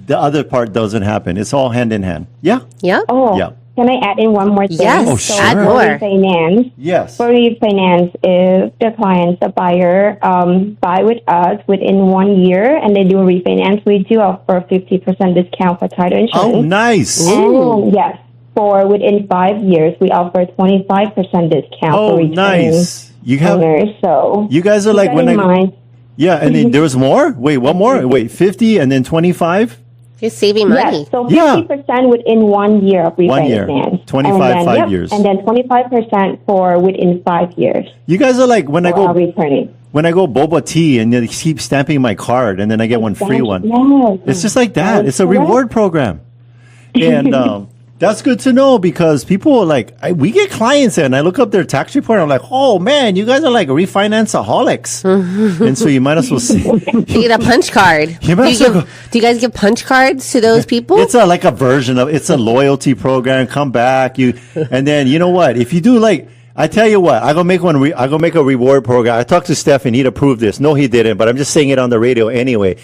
the other part doesn't happen. It's all hand in hand. Yeah? Yeah. Oh, Yeah. can I add in one more thing? Yes. Oh, So sure. Add for more. refinance, Yes. for refinance, if the client, the buyer, buy with us within 1 year and they do a refinance, we do offer 50% discount for title insurance. Oh, nice. And yes, for within 5 years, we offer 25% discount Oh, for returning nice. You have. owners. So You guys are keep like that when in mind. Yeah, and then there was more? Wait, one more? Wait, 50 and then 25? You're saving money. Yes, so Yeah. 50% within 1 year of refinance. 1 year. 25, and then, 5 years. And then 25% for within 5 years. You guys are like when I for our go returning. boba tea and they keep stamping my card and then I get one free one. Yes. It's just like that. That's It's a correct. reward program. And that's good to know because people are like, we get clients and I look up their tax report and I'm like, oh man, you guys are like refinance-aholics. And so you might as well see. You get a punch card. You might as well Do you guys give punch cards to those people? It's like a version of it's a loyalty program. Come back, and then you know what? If you do like, I tell you what, I gonna make one. I gonna make a reward program. I talked to Stephen. He'd approve this. No, he didn't, but I'm just saying it on the radio anyway.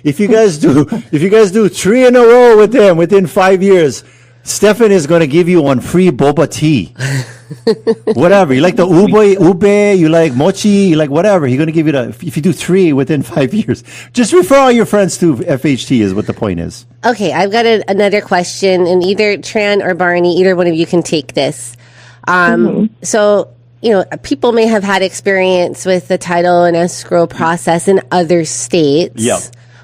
If you guys do 3 in a row with them within 5 years, Stephen is gonna give you one free boba tea. Whatever you like, the ube, you like mochi, you like whatever. He's gonna give you if you do 3 within 5 years. Just refer all your friends to FHT is what the point is. Okay, I've got another question, and either Tran or Barney, either one of you can take this. So, people may have had experience with the title and escrow process in other states. Yeah.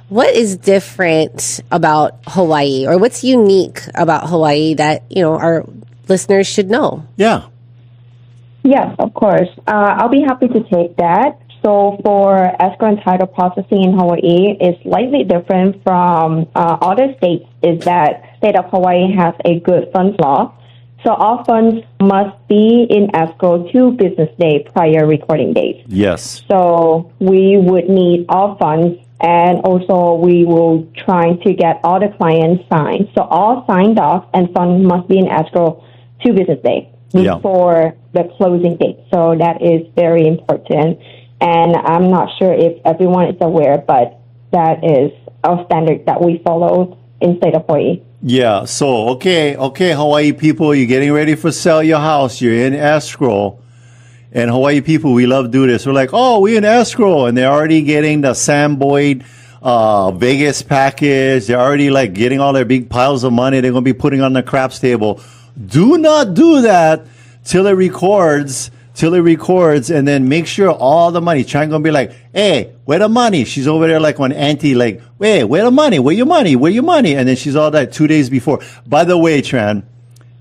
What is different about Hawaii, or what's unique about Hawaii that, our listeners should know? Yeah. Yes, of course. I'll be happy to take that. So for escrow and title processing in Hawaii is slightly different from other states is that state of Hawaii has a good funds law. So all funds must be in escrow 2 business days prior recording date. Yes. So we would need all funds, and also we will try to get all the clients signed. So all signed off and funds must be in escrow 2 business days before the closing date. So that is very important. And I'm not sure if everyone is aware, but that is our standard that we follow in state of Hawaii. Yeah. So, okay, Hawaii people, you're getting ready for sell your house. You're in escrow. And Hawaii people, we love to do this. We're like, we're in escrow. And they're already getting the Sam Boyd Vegas package. They're already like getting all their big piles of money they're going to be putting on the craps table. Do not do that till it records, and then make sure all the money. Trying to be like, hey, where the money? She's over there like one auntie, like, hey, where the money? Where your money? Where your money? And then she's all that 2 days before. By the way, Tran,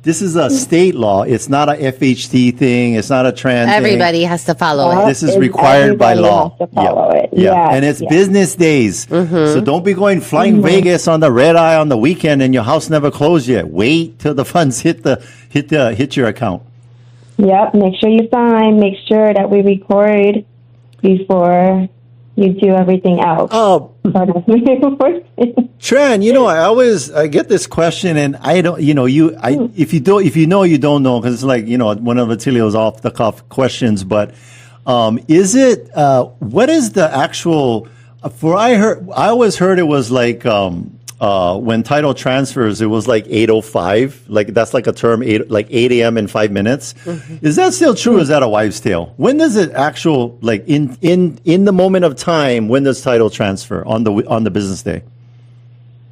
This is a state law. It's not a FHT thing. It's not a Tran thing. Everybody has to follow it. This is required by law. Has to follow it. Yeah. And it's business days. So don't be going flying Vegas on the red eye on the weekend and your house never closed yet. Wait till the funds hit your account. Yep. Make sure you sign. Make sure that we record before you do everything else. Oh, Tran, I get this question, and I don't, if you know, you don't know, because it's like, one of Attilio's off the cuff questions. But what is the actual? I always heard it was like when title transfers, it was like 8:05, like that's like a term, 8 a.m. in 5 minutes. Is that still true? Or is that a wives' tale? When does it actual, like in the moment of time, when does title transfer on the business day?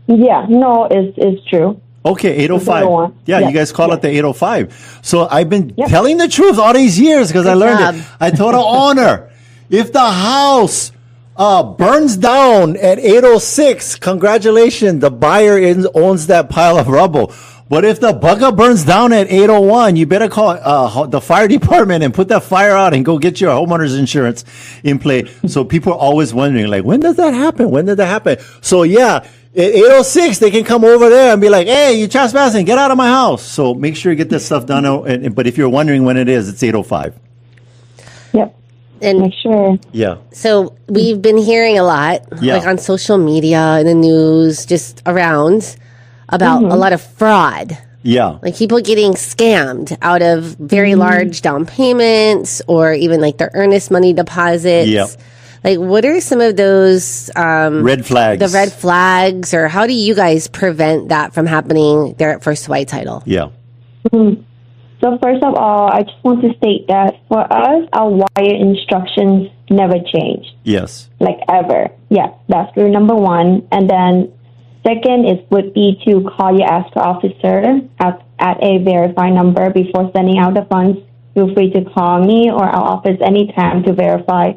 Yeah, no, it's true. Okay, 8:05. Yeah, yes. You guys call it the 8:05. So I've been telling the truth all these years because I learned it. I told the owner, if the house burns down at 8:06, congratulations, the buyer owns that pile of rubble. But if the bugger burns down at 8:01, you better call the fire department and put that fire out and go get your homeowner's insurance in play. So people are always wondering, like, when does that happen? When did that happen? So yeah, at 8:06, they can come over there and be like, hey, you're trespassing, get out of my house. So make sure you get this stuff done. But if you're wondering when it is, it's 8:05. Yep. And make sure. Yeah. So we've been hearing a lot, like on social media, in the news, just around, about a lot of fraud. Yeah. Like people getting scammed out of very large down payments or even like their earnest money deposits. Yeah. Like, what are some of those red flags? The red flags, or how do you guys prevent that from happening there at First White Title? Yeah. So first of all, I just want to state that for us, our wire instructions never change. Yes. Like ever. Yeah, that's rule number one. And then second would be to call your escrow officer at a verified number before sending out the funds. Feel free to call me or our office anytime to verify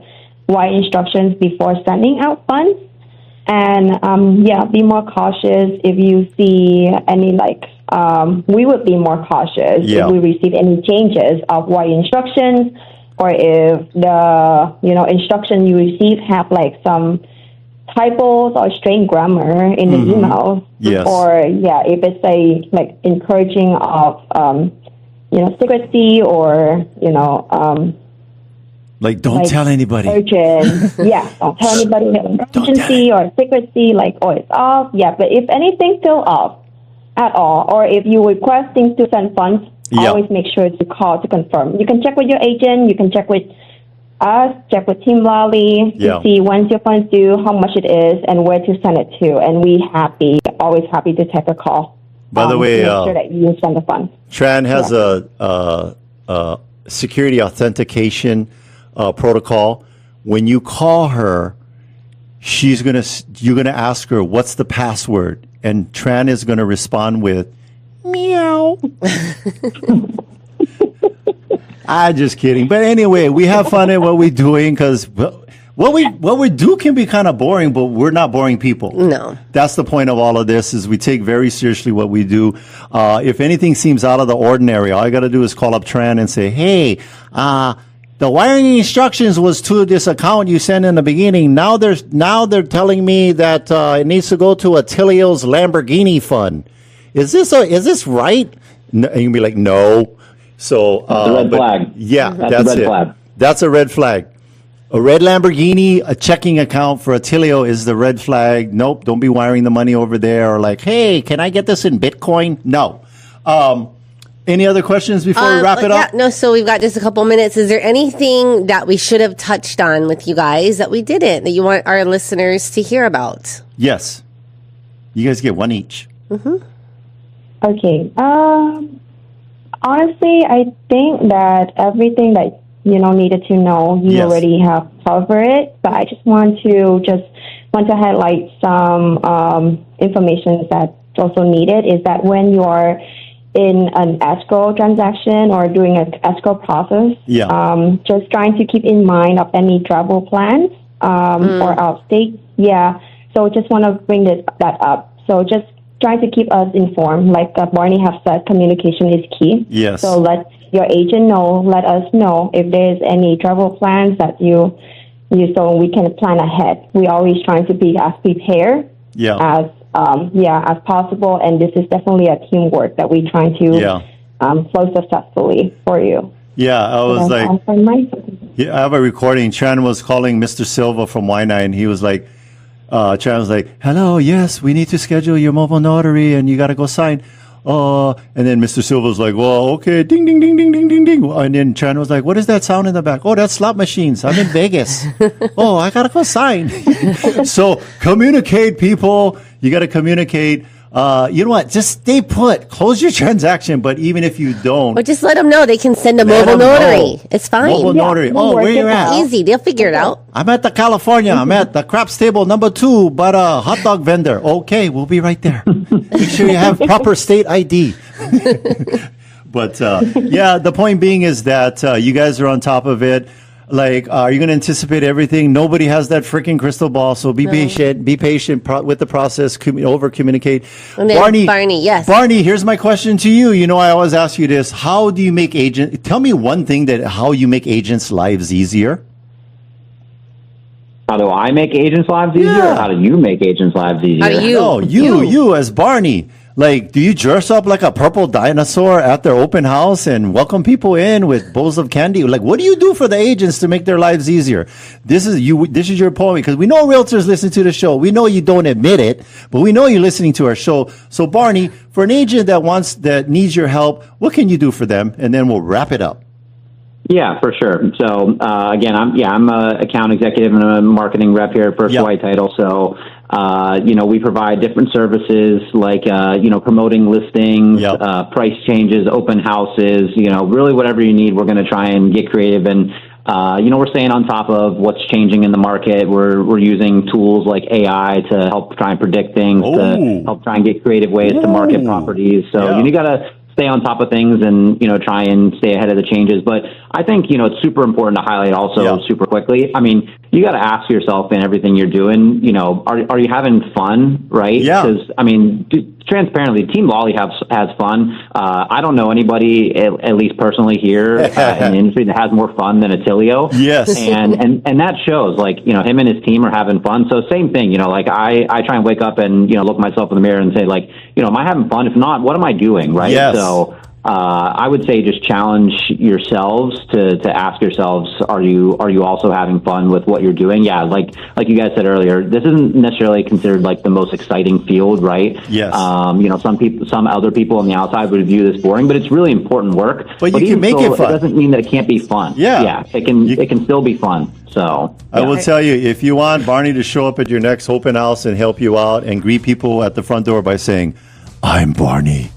wire instructions before sending out funds. And be more cautious if you see any we would be more cautious if we receive any changes of wire instructions, or if the instruction you receive have like some typos or strange grammar in the email. Yes. Or if it's encouraging of secrecy or don't tell anybody. Urgent. Don't tell anybody. Urgency or secrecy, it's off. Yeah, but if anything still off at all, or if you're requesting to send funds, always make sure to call to confirm. You can check with your agent. You can check with us, check with Team Lally to see when's your funds due, how much it is, and where to send it to. And always happy to take a call. By the way, to make sure that you send the funds. Tran has a security authentication protocol. When you call her, you're gonna ask her what's the password, and Tran is gonna respond with meow. I'm just kidding, but anyway, we have fun at what we're doing because what we do can be kind of boring, but we're not boring people. No, that's the point of all of this. Is we take very seriously what we do. If anything seems out of the ordinary, all I got to do is call up Tran and say, hey, the wiring instructions was to this account you sent in the beginning. Now they're telling me that it needs to go to Attilio's Lamborghini fund. Is this right? No, and you'll be like, no. So the red flag. Yeah, that's a red flag. That's a red flag. A red Lamborghini, a checking account for Attilio is the red flag. Nope, don't be wiring the money over there. Or like, hey, can I get this in Bitcoin? No. Any other questions before we wrap it up? No, so we've got just a couple minutes. Is there anything that we should have touched on with you guys that we didn't, that you want our listeners to hear about? Yes. You guys get one each. Okay. Honestly, I think that everything that needed to know, you already have covered it. But I just want to highlight some information that's also needed. Is that when you are in an escrow transaction or doing an escrow process, just trying to keep in mind of any travel plans or outstate. Yeah. So just want to bring that up. So just trying to keep us informed. Like Barney have said, communication is key. Yes. So let your agent know, let us know if there's any travel plans that you so we can plan ahead. We always trying to be as prepared as possible, and this is definitely a teamwork that we're trying to flow successfully for you. Yeah, I was I have a recording. Tran was calling Mr. Silva from Y9. He was like, Tran was like, hello, yes, we need to schedule your mobile notary and you got to go sign. And then Mr. Silva was like, well, okay, ding, ding, ding, ding, ding, ding, ding. And then Tran was like, what is that sound in the back? Oh, that's slot machines. I'm in Vegas. Oh, I got to go sign. So communicate, people. You got to communicate. You know what? Just stay put. Close your transaction. But even if you don't, or just let them know they can send a mobile notary. It's fine. Mobile notary. We'll where you at? Easy. They'll figure it out. I'm at the California. I'm at the craps table number 2, but a hot dog vendor. Okay, we'll be right there. Make sure you have proper state ID. But the point being is that you guys are on top of it. Like, are you going to anticipate everything? Nobody has that freaking crystal ball. So be patient. Be patient with the process. Over communicate. Barney, yes. Barney, here's my question to you. You know, I always ask you this: how do you make agent? Tell me one thing how you make agents' lives easier. How do I make agents' lives easier? Or how do you make agents' lives easier? How do you? No, you as Barney. Like, do you dress up like a purple dinosaur at their open house and welcome people in with bowls of candy? Like, what do you do for the agents to make their lives easier? This is your point, because we know realtors listen to the show. We know you don't admit it, but we know you're listening to our show. So, Barney, for an agent that needs your help, what can you do for them? And then we'll wrap it up. Yeah, for sure. So again, I'm a account executive and a marketing rep here at First White Title. So we provide different services like promoting listings, price changes, open houses. Really whatever you need, we're going to try and get creative and. We're staying on top of what's changing in the market. We're using tools like AI to help try and predict things, to help try and get creative ways to market properties. So you got to stay on top of things and, try and stay ahead of the changes. But I think, it's super important to highlight also super quickly. I mean, you got to ask yourself in everything you're doing, are you having fun, right? Yeah. Because, transparently, Team Lally has fun. I don't know anybody, at least personally here in the industry, that has more fun than Attilio. Yes. And that shows, like, him and his team are having fun. So same thing, like I try and wake up and, look myself in the mirror and say, like, am I having fun? If not, what am I doing, right? Yes. So I would say just challenge yourselves to ask yourselves, are you also having fun with what you're doing? Yeah, like you guys said earlier, this isn't necessarily considered like the most exciting field, right? Yes. Some other people on the outside would view this boring, but it's really important work. But you can make it fun. It doesn't mean that it can't be fun. Yeah. It can still be fun. So I will tell you, if you want Barney to show up at your next open house and help you out and greet people at the front door by saying, I'm Barney.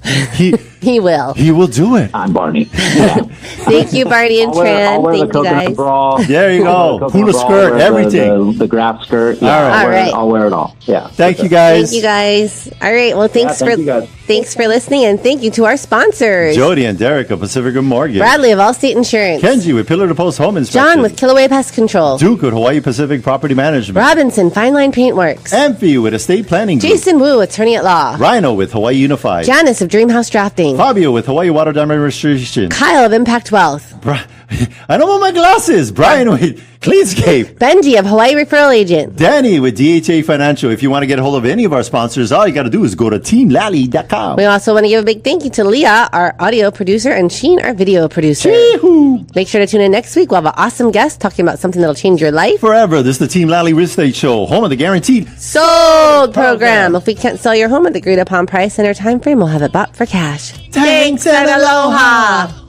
He will. He will do it. I'm Barney. Yeah. Thank you, Barney and Tran. I'll wear Thank the you, coconut guys. bra. There you go. Hula skirt, everything. The graph skirt. Yeah, All right. I'll wear it all. Yeah. Thank you, guys. Thank you, guys. All right. Well, thanks for listening, and thank you to our sponsors. Jody and Derek of Pacific Rim Mortgage. Bradley of Allstate Insurance. Kenji with Pillar to Post Home Inspection. John with Kilauea Pest Control. Duke with Hawaii Pacific Property Management. Robinson Fine Line Paintworks. Amphi with Estate Planning Group. Jason Wu, Attorney at Law. Rhino with Hawaii Unified. Janice of Dreamhouse Drafting. Fabio with Hawaii Water Diamond Restoration. Kyle of Impact Wealth. I don't want my glasses. Brian with Cleanscape. Benji of Hawaii Referral Agent. Danny with DHA Financial. If you want to get a hold of any of our sponsors, all you got to do is go to teamlally.com. We also want to give a big thank you to Leah, our audio producer, and Sheen, our video producer. Chee-hoo. Make sure to tune in next week. We'll have an awesome guest talking about something that'll change your life. Forever. This is the Team Lally Real Estate Show, home of the guaranteed sold program. If we can't sell your home at the agreed upon price and our time frame, we'll have it bought for cash. Thanks and aloha.